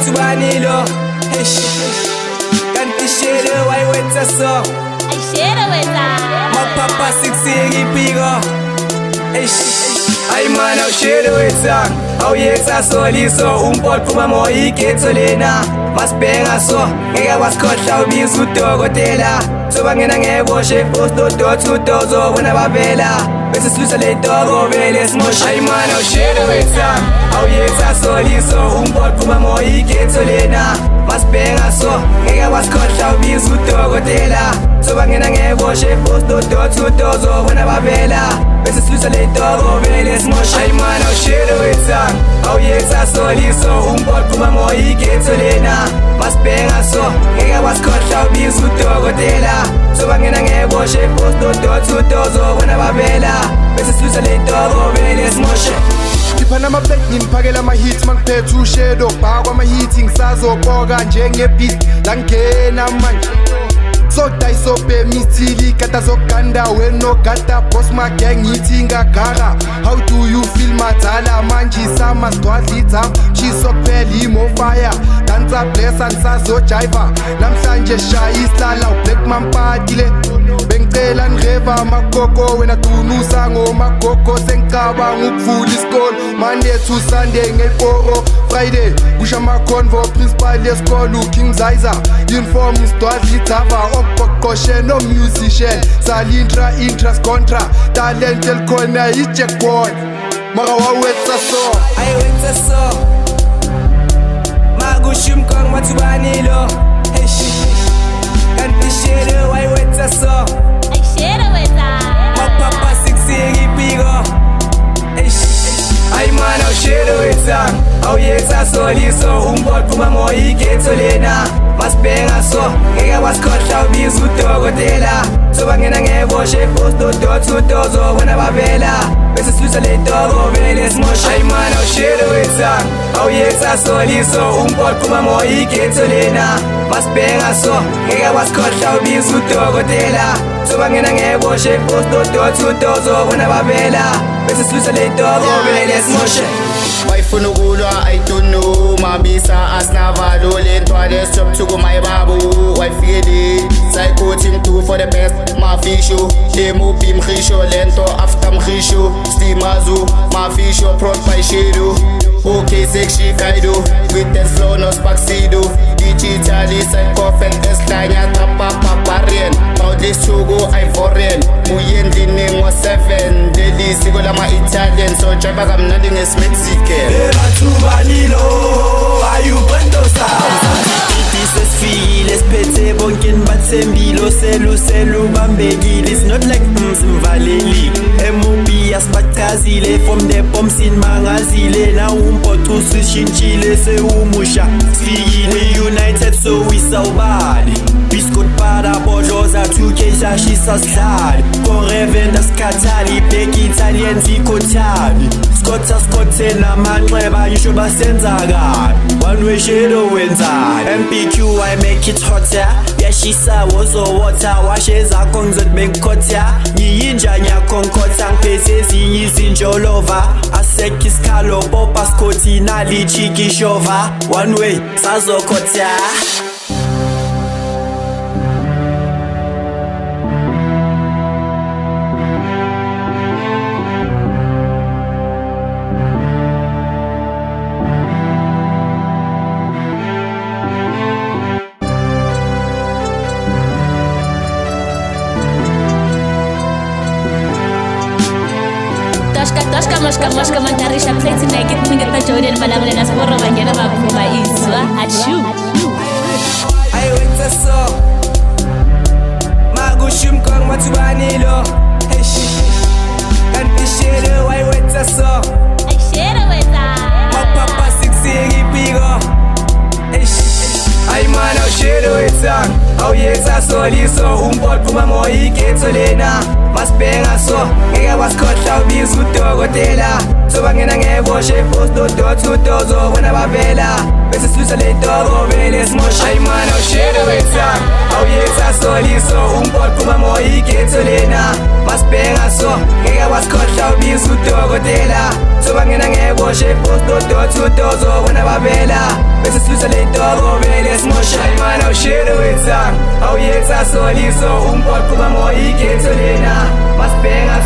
ubani lo kanti shele wayiwenza so ayishele wena mapapa 6 ipiko ay mana ushele wetsa awuyetsa soliso umpothu mamoya igetho lena masibhenga so ngeke wasikhohla ubiza udokotela sobangena ngeboshe post.2 bona babela bese silusa le toko vele simosha ay mana ushele wetsa awuyetsa soliso umpothu mamoya igetho lena masibhenga so ngeke wasikhohla ubiza udokotela sobangena ngeboshe post.2 bona babela bese silusa le toko vele simosha ay mana ushele wetsa awuyetsa soliso umpothu mamoya igetho lena masibhenga so ngeke wasikhohla ubiza udokotela sobangena ngeboshe post.2 bona babela bese silusa le toko vele simosha Ngipha nama-plate ngiphakela ama-hits mangiphethe ushedo bhakwa ama-hits ngisazoboka njenge-beat la ngena manje sodayisobhe mithili kata zoganda wenogada boss magang ngithi ngagara how do you feel madala manje samasdwadlitha chisokuphela imofire dansa blessa nisazojiva namhlanje shaya isilala ublack mampati le bengicela nireva amagogo wena dunusa ngomagogo sengicabanga ukuvula isikolo Monday to Sunday ngeporo Friday kusha amaconvo principal yesikolo uking zaiza uniform isdwadlithava okukoshe no musician salintra interest contra talent elikhona ijackpot maka wawetsa so ayiwenza so makusho umkhongo mathubani lo kanti shele wayiwenza so ayishele wena mapapa 6 ipiko ay mana ushele wetsa awuyetsa soliso umpothu mamoya igetho lena masibhenga so ngeke wasikhohla ubiza udokotela sobangena ngeboshe post.2 bona babela bese silusa le toko vele simosha ay mana ushele wetsa awuyetsa soliso umpothu mamoya igetho lena masibhenga so ngeke wasikhohla ubiza udokotela sobangena ngeboshe post.2 bona babela bese silusa le toko vele simosha wayifuna ukulwa I don't know mabisa asinavalo lentwa lesjob thuku mayibabu wayifikele sayikhothi mdu for the best mafisho demobi mkhisho lento after mkhisho stimazu mafisho prod by shadow okay sexy kaido with that flow no spaxido digitally psychopath eslanya trapa paparian Paudlis Chugo Ivorian uyendlini ngo 7 leli siko lama Italian so jaba kamnandi ngeSmexican Emathubani lo ayubhendosa sesifile siphethe bonke nibathembile selu bambekile it's not like simvaleli emobi asibachazile from the bombs in mangazile na umpothu usishintshile sewumusha sifikile united so we sawbali biscuit para bodloza 2k sashisa sidlali korevenda skhathali black Italian zikhothali Scotte namanxeba yisho basenzakala one way shadow wenzani MPQ I make it hotter yashisa wozo water washe zakho ngizothi bengikhotha ngiyinja nyakhonkotha ngiphethe ezinye izinjolova asek isikhalo popa skoti nali chiki shova one way sazokhotha Toshka mantarisha plate naked ningeta Jordan malabule na sporo bangena mapuma izwa achu ayiwenza so makusho umkhongo mathubani lo kanti shele wayiwenza so ayishele wena mapapa 6 ipiko ay mana ushele wetsa awuyetsa soliso umpothu mamoya igetho lena masibhenga so ngeke wasikhohla ubiza udokotela sobangena ngeboshe post.2 bona babela bese silusa le toko vele simosha ay mana ushele wetsa awuyetsa soliso umpothu mamoya igetho lena masibhenga so ngeke wasikhohla ubiza udokotela sobangena ngeboshe post.2 bona babela bese silusa le Toko vele smosha imana awushele wethanga awuyetha soliso umport kuma moya ikhetho lena masibhenga